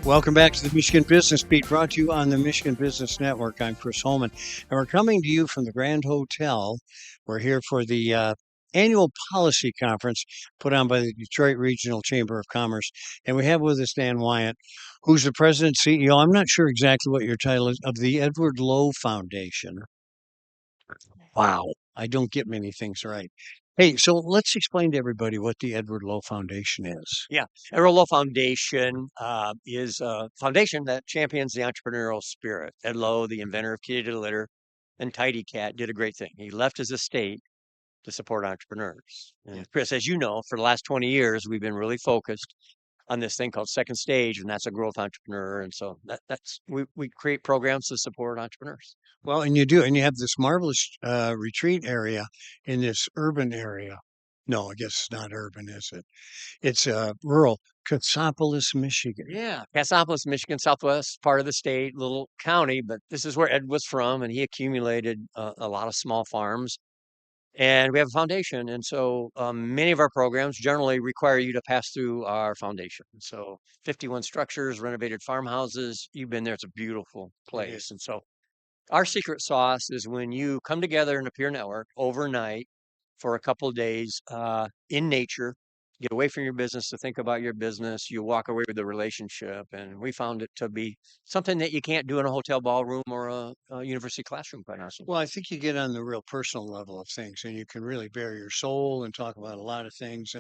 Welcome back to the Michigan Business Beat, brought to you on the Michigan Business Network. I'm Chris Holman, and we're coming to you from the Grand Hotel. We're here for the annual policy conference put on by the Detroit Regional Chamber of Commerce. And we have with us Dan Wyant, who's the president CEO. I'm not sure exactly what your title is, of the Edward Lowe Foundation. Wow, I don't get many things right. Hey, so let's explain to everybody what the Edward Lowe Foundation is. Yeah, Lowe Foundation is a foundation that champions the entrepreneurial spirit. Ed Lowe, the inventor of Kitty the Litter and Tidy Cat, did a great thing. He left his estate to support entrepreneurs. And Chris, as you know, for the last 20 years, we've been really focused on this thing called Second Stage, and that's a growth entrepreneur. And so that's we create programs to support entrepreneurs. Well, and you do, and you have this marvelous retreat area in this urban area. No, I guess it's not urban, is it? It's rural, Cassopolis, Michigan. Yeah, Cassopolis, Michigan, southwest part of the state, little county, but this is where Ed was from, and he accumulated a lot of small farms. And we have a foundation, and so many of our programs generally require you to pass through our foundation. So 51 structures, renovated farmhouses. You've been there; it's a beautiful place. And so our secret sauce is when you come together in a peer network overnight for a couple of days in nature, get away from your business to think about your business. You walk away with a relationship. And we found it to be something that you can't do in a hotel ballroom or a university classroom, quite honestly. Well, I think you get on the real personal level of things, and you can really bare your soul and talk about a lot of things.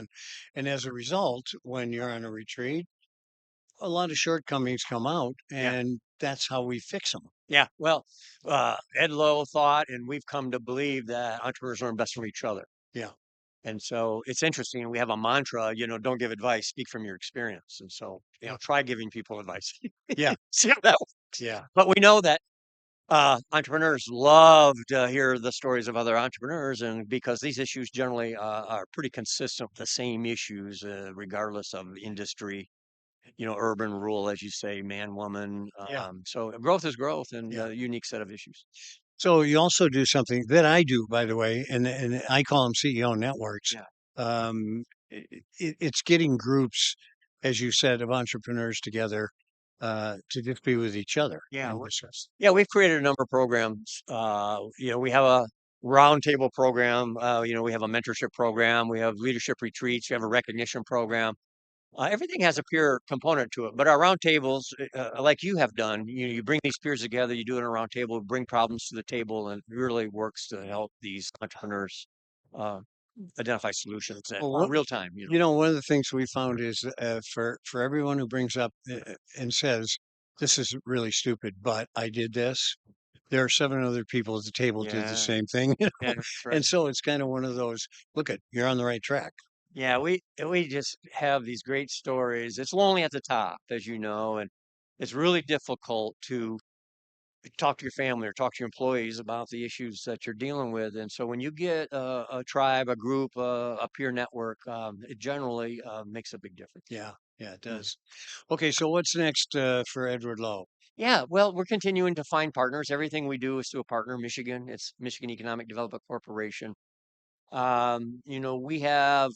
And as a result, when you're on a retreat, a lot of shortcomings come out, Yeah. and that's how we fix them. Yeah. Well, Ed Lowe thought, and we've come to believe that entrepreneurs learn best from each other. Yeah. And so it's interesting. We have a mantra, don't give advice, speak from your experience. And so, try giving people advice. Yeah. See how that works. Yeah. But we know that entrepreneurs love to hear the stories of other entrepreneurs, and because these issues generally are pretty consistent with the same issues, regardless of industry, urban, rural, as you say, man, woman. Yeah. So growth is growth and Yeah. a unique set of issues. So you also do something that I do, by the way, and I call them CEO networks. Yeah. It's getting groups, as you said, of entrepreneurs together to just be with each other Yeah. and discuss. Yeah. We've created a number of programs. We have a roundtable program. We have a mentorship program. We have leadership retreats. We have a recognition program. Everything has a peer component to it, but our roundtables, like you have done, you bring these peers together, you do it in a roundtable, bring problems to the table, and it really works to help these entrepreneurs uh, identify solutions Well, in real time. one of the things we found is for everyone who brings up and says this is really stupid, but I did this. There are seven other people at the table did the Yeah, same thing, yeah, that's right. and so it's kind of one of those. Look at you're on the right track. Yeah, we just have these great stories. It's lonely at the top, as you know, and it's really difficult to talk to your family or talk to your employees about the issues that you're dealing with. And so when you get a tribe, a group, a peer network, it generally makes a big difference. Yeah, yeah, it Mm. does. Okay, so what's next for Edward Lowe? Yeah, well, we're continuing to find partners. Everything we do is through a partner, Michigan. It's Michigan Economic Development Corporation. We have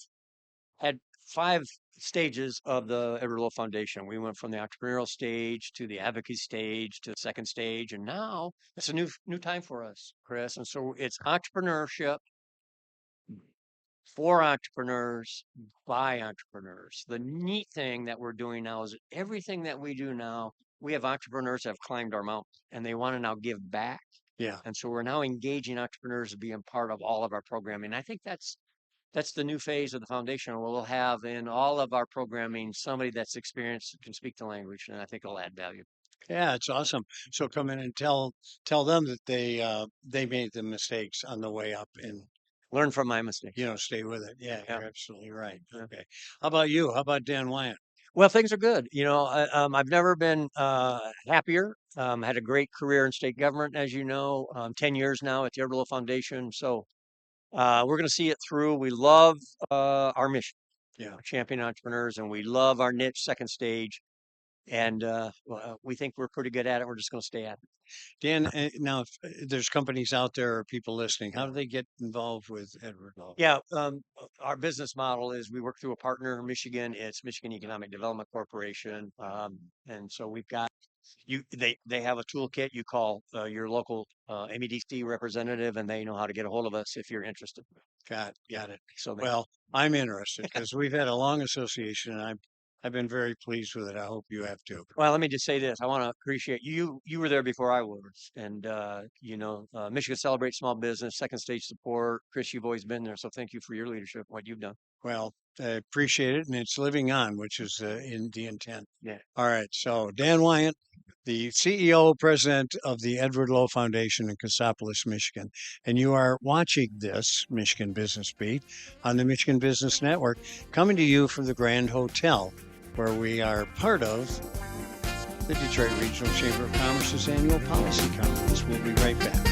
had 5 stages of the Edward Lowe Foundation. We went from the entrepreneurial stage to the advocacy stage to the second stage, and now it's a new time for us, Chris. And so it's entrepreneurship for entrepreneurs by entrepreneurs. The neat thing that we're doing now is everything that we do now, we have entrepreneurs that have climbed our mountain and they want to now give back. Yeah, And so we're now engaging entrepreneurs to being part of all of our programming. I think that's the new phase of the foundation. We'll have in all of our programming somebody that's experienced can speak the language, and I think it'll add value. yeah, it's awesome. So come in and tell them that they made the mistakes on the way up, and Learn from my mistakes. stay with it. Yeah, Yeah. you're absolutely right. Okay, how about you? How about Dan Wyant? Well, things are good. I've never been happier. Had a great career in state government, as you know, 10 years now at the Edward Lowe Foundation. So we're going to see it through. We love our mission, Yeah, champion entrepreneurs, and we love our niche second stage. And we think we're pretty good at it. We're just going to stay at it. Dan, now if there's companies out there or people listening, how do they get involved with Edward Lowe? Yeah, our business model is we work through a partner in Michigan. It's Michigan Economic Development Corporation, and so we've got they have a toolkit. You call your local MEDC representative, and they know how to get a hold of us if you're interested. Got it. So Well, I'm interested because we've had a long association, and I've been very pleased with it. I hope you have too. well, let me just say this. I want to appreciate you. You were there before I was, and Michigan Celebrate Small Business, Second Stage Support. Chris, you've always been there, so thank you for your leadership, what you've done. Well, I appreciate it, and it's living on, which is in the intent. Yeah. All right. So Dan Wyant, the CEO, president of the Edward Lowe Foundation in Cassopolis, Michigan, and you are watching this Michigan Business Beat on the Michigan Business Network, coming to you from the Grand Hotel, where we are part of the Detroit Regional Chamber of Commerce's annual policy conference. We'll be right back.